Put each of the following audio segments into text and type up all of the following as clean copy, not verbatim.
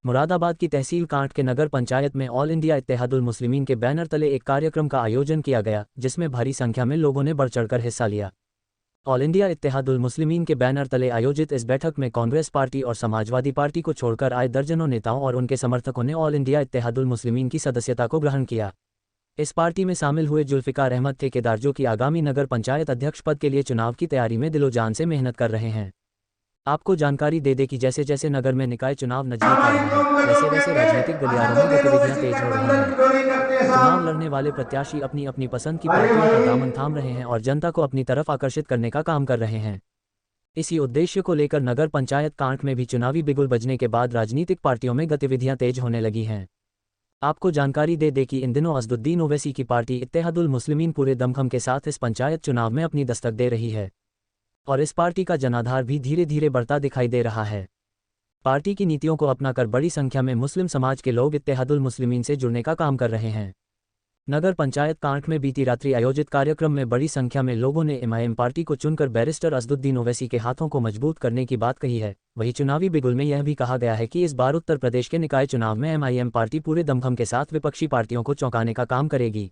मुरादाबाद की तहसील कांट के नगर पंचायत में ऑल इंडिया इत्तेहादुल मुस्लिमीन के बैनर तले एक कार्यक्रम का आयोजन किया गया, जिसमें भारी संख्या में लोगों ने बढ़ चढ़कर हिस्सा लिया। ऑल इंडिया इत्तेहादुल मुस्लिमीन के बैनर तले आयोजित इस बैठक में कांग्रेस पार्टी और समाजवादी पार्टी को छोड़कर आए दर्जनों नेताओं और उनके समर्थकों ने ऑल इंडिया इत्तेहादुल मुस्लिमीन की सदस्यता को ग्रहण किया। इस पार्टी में शामिल हुए जुल्फिकार अहमद ठेकेदार, जो कि आगामी नगर पंचायत अध्यक्ष पद के लिए चुनाव की तैयारी में दिलोजान से मेहनत कर रहे हैं। आपको जानकारी दे दें कि जैसे जैसे नगर में निकाय चुनाव नजदीक आ रहे हैं, वैसे वैसे राजनीतिक गलियारों में गतिविधियां तेज हो रही हैं। चुनाव लड़ने वाले प्रत्याशी अपनी अपनी पसंद की पार्टियों का दामन थाम रहे हैं और जनता को अपनी तरफ आकर्षित करने का काम कर रहे हैं। इसी उद्देश्य को लेकर नगर पंचायत कांट में भी चुनावी बिगुल बजने के बाद राजनीतिक पार्टियों में गतिविधियां तेज होने लगी हैं। आपको जानकारी दे दें कि इन दिनों असदुद्दीन ओवैसी की पार्टी इत्तेहादुल मुस्लिमीन पूरे दमखम के साथ इस पंचायत चुनाव में अपनी दस्तक दे रही है और इस पार्टी का जनाधार भी धीरे धीरे बढ़ता दिखाई दे रहा है। पार्टी की नीतियों को अपनाकर बड़ी संख्या में मुस्लिम समाज के लोग इत्तेहादुल मुस्लिमीन से जुड़ने का काम कर रहे हैं। नगर पंचायत कांट में बीती रात्रि आयोजित कार्यक्रम में बड़ी संख्या में लोगों ने एमआईएम पार्टी को चुनकर बैरिस्टर असदुद्दीन ओवैसी के हाथों को मजबूत करने की बात कही है। वहीं चुनावी बिगुल में यह भी कहा गया है कि इस बार उत्तर प्रदेश के निकाय चुनाव में एमआईएम पार्टी पूरे दमखम के साथ विपक्षी पार्टियों को चौंकाने का काम करेगी।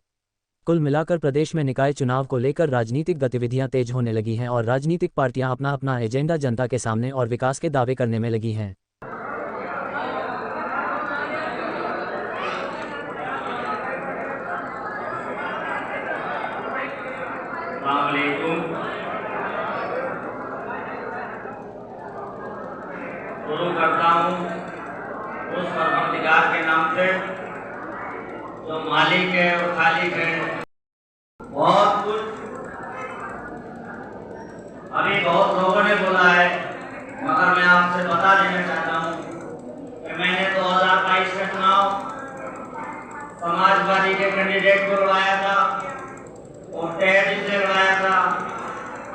कुल मिलाकर प्रदेश में निकाय चुनाव को लेकर राजनीतिक गतिविधियां तेज होने लगी हैं और राजनीतिक पार्टियां अपना अपना एजेंडा जनता के सामने और विकास के दावे करने में लगी हैं। शुरू करता हूँ उस परवरदिगार के नाम से जो मालिक है और खालिक है। बहुत कुछ अभी बहुत लोगों ने बोला है, मगर मैं आपसे बता देना चाहता हूँ कि मैंने 2022 का चुनाव समाजवादी के कैंडिडेट को लड़ाया था और तहे दिल से लड़ाया था।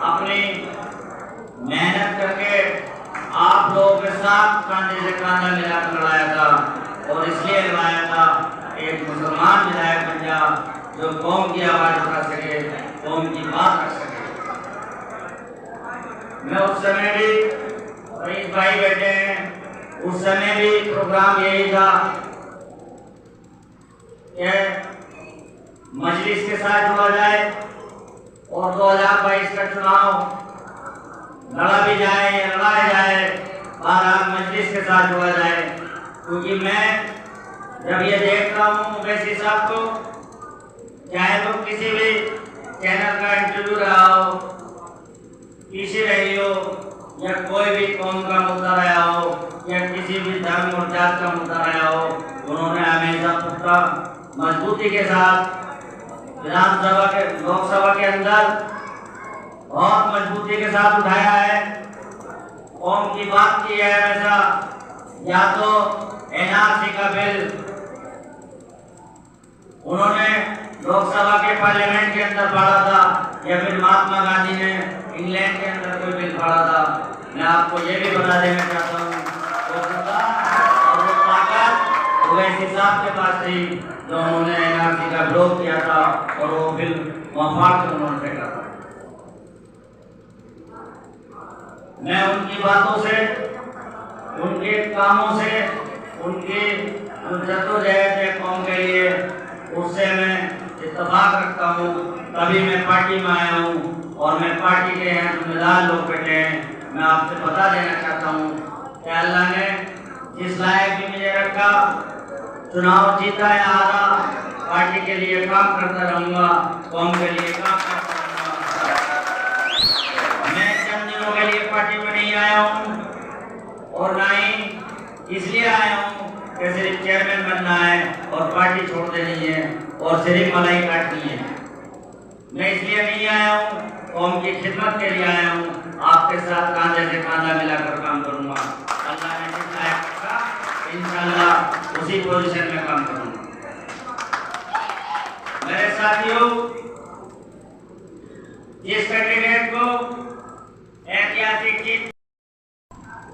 अपनी मेहनत करके आप लोगों के साथ कांधे से कांधा मिलाकर लड़ाया था और इसलिए लड़ाया था एक मुसलमान विधायक बन जा जो कौम की आवाज उठा सके, कौम की बात कर सके। मैं उस समय भी, रईस भाई बैठे हैं, उस समय भी प्रोग्राम यही था कि मजलिस के साथ जुड़ा जाए और 2022 का चुनाव लड़ा भी जाए या लड़ाया जाए, बहरहाल मजलिस के साथ जुड़ा जाए। क्योंकि मैं जब ये देखता हूँ ओवैसी साहब को, चाहे तो किसी भी चैनल का इंटरव्यू रहा हो, किसी रही हो, या कोई भी कौम का मुद्दा रहा हो, या किसी भी धर्म और जात का मुद्दा रहा हो, उन्होंने हमेशा पुख्ता मजबूती के साथ विधानसभा के, लोकसभा के अंदर बहुत मजबूती के साथ उठाया है। कौम की बात की है हमेशा, या तो एनआरसी का बिल उन्होंने लोकसभा के पार्लियामेंट के अंदर पढ़ा था, या फिर महात्मा गांधी ने इंग्लैंड के अंदर कोई बिल पढ़ा था। मैं आपको ये भी बता देना चाहता हूँ वो ताकत ओवैसी साहब के पास थी जो उन्होंने एनआरसी का विरोध किया था और वो बिल वफाक से उन्होंने फेंका था। मैं उनकी बातों से, उनके कामों से, उनकी जद्दोजहद है कौम के लिए, उससे मैं इत्तेफाक रखता हूँ। तभी मैं पार्टी में आया हूँ और मैं पार्टी के यहाँ जिम्मेदार लोग बैठे हैं। मैं आपसे बता देना चाहता हूँ कि अल्लाह ने जिस लायक भी मुझे रखा, चुनाव जीता है हारा, पार्टी के लिए काम करता रहूँगा, कौम के लिए काम करता रहूँगा। मैं चंद दिनों के लिए पार्टी में नहीं आया हूँ और ना ही इसलिए आया हूँ कि सिर्फ चेयरमैन बनना है और पार्टी छोड़ देनी है और सिर्फ मलाई काटनी है। मैं इसलिए नहीं आया हूँ, कौम की खिदमत के लिए आया हूँ। आपके साथ कांधे से कांधा मिलाकर काम करूँगा। अल्लाह ने जिस लायक रखा, इंशाअल्लाह उसी पोजीशन में काम करूँगा। मेरे साथियों, जिस कैंडिडेट को ऐतिहासिक जीत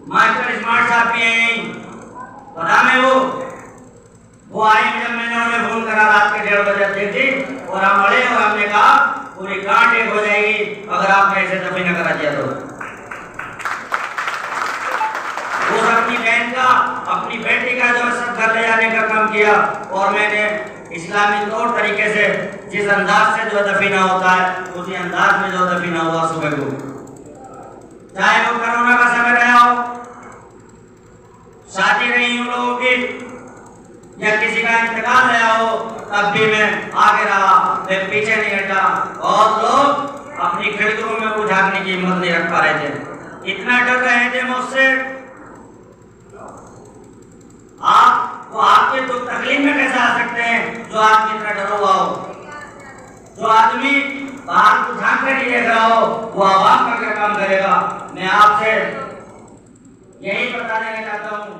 मास्टर स्मार्ट साहब भी हैं, पता में वो आई जब मैंने उन्हें फोन करा रात के 1:30 बजे थी और हम अड़े और हमने कहा पूरी कांट एक हो जाएगी अगर आपने ऐसे दफे न करा दिया तो। उस अपनी बहन का अपनी बेटी का जो है सब घर ले जाने का काम किया, और मैंने इस्लामी तौर तरीके से जिस अंदाज से जो दफीना होता है उसी अंदाज में जो दफीना हुआ सुबह को, चाहे वो कोरोना का समय रहा हो, शादी रही उन लोगों की, या किसी का इंतकाल रहा हो, तब भी मैं आगे रहा, मैं पीछे नहीं हटा। बहुत लोग अपनी खिड़कियों में मुंह झाँकने की हिम्मत नहीं रख पा रहे थे, इतना डर रहे थे मुझसे। वो आपके दुख तकलीफ में कैसे आ सकते हैं जो आपकी इतना डरा हुआ हो? जो आदमी बाहर को झांक कर ही देख रहा हो वो आवाज करके काम करेगा। मैं आपसे यही बता देना चाहता हूँ